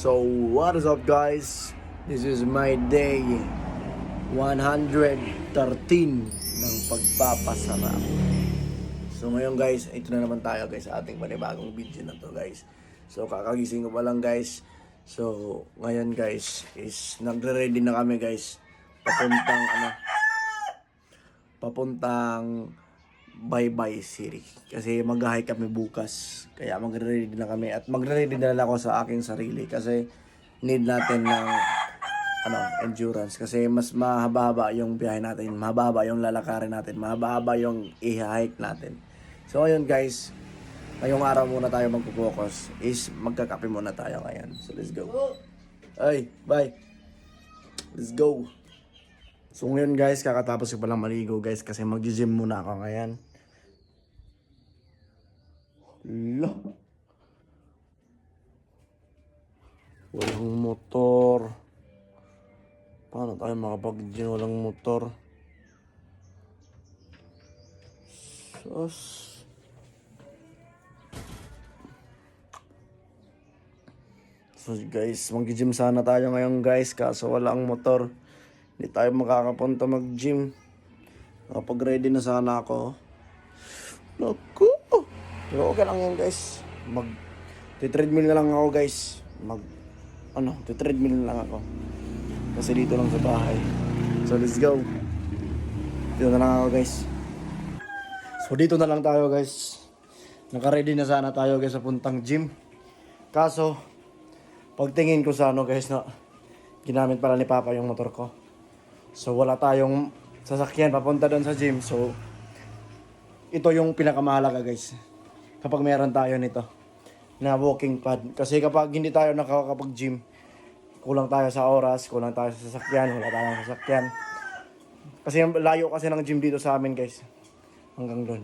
So, what is up guys? This is my day 113 ng pagpapasarap. So ngayon guys, ito na naman tayo guys sa ating panibagong video na to guys. So kakagising ko pa lang guys. So ngayon guys is nagre-ready na kami guys. Papuntang Bye-bye City. Kasi mag-hike kami bukas. Kaya magre-ready na kami. At magre-ready na lang ako sa aking sarili. Kasi need natin ng endurance. Kasi mas mahaba-haba yung biyahe natin. Mahaba-haba yung lalakarin natin. Mahaba-haba yung i-hike natin. So ayun guys. Ngayong araw muna tayo magpo-focus. Is magkakape muna tayo ngayon. So let's go. Ay, bye. Let's go. So ngayon guys, kakatapos ko palang maligo guys kasi mag-gym muna ako ngayon. Lo. Walang motor. Paano tayo makapag-gym walang motor? Sus. So guys, mag-gym sana tayo ngayon guys kaso walang motor. Hindi tayo makakapunta mag-gym. Nakapag-ready na sana ako. Naku! Pero okay lang yan guys. Mag-treadmill na lang ako guys. Treadmill na lang ako. Kasi dito lang sa bahay. So let's go. Dito na lang ako guys. So dito na lang tayo guys. Naka-ready na sana tayo guys sa puntang gym. Kaso, pagtingin ko sa guys na ginamit pala ni Papa yung motor ko. So wala tayong sasakyan papunta doon sa gym. So ito yung pinakamahalaga guys. Kapag meron tayo nito na walking pad. Kasi kapag hindi tayo nakakapag-gym, kulang tayo sa oras, kulang tayo sa sasakyan, wala tayong sasakyan. Kasi layo kasi ng gym dito sa amin guys. Hanggang doon.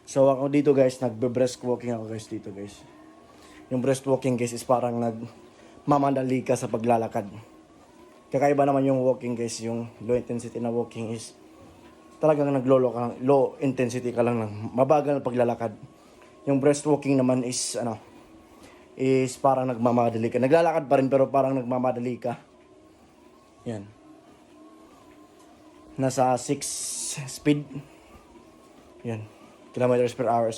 So ako dito guys, nagbe-breast walking ako guys dito guys. Yung breast walking guys is parang nagmamadali ka sa paglalakad. Kakaiba naman yung walking guys, yung low intensity na walking is talagang low intensity ka lang ng mabagal na paglalakad. Yung breast walking naman is parang nagmamadali ka. Naglalakad pa rin pero parang nagmamadali ka. Yan. Nasa 6 speed. Yan. Kilometers per hour.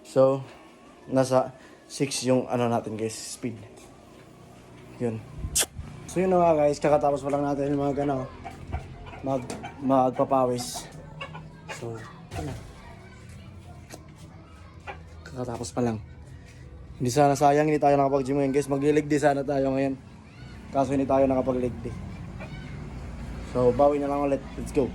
So, nasa 6 yung natin guys, speed. Yun. So yun na nga guys, kakatapos pa lang natin yung mga magpapawis. So, kakatapos pa lang. Hindi sana sayang, hindi tayo nakapag-gym ngayon guys. Mag-leg day sana tayo ngayon. Kaso hindi tayo nakapag-leg day. So, bawi na lang ulit. Let's go.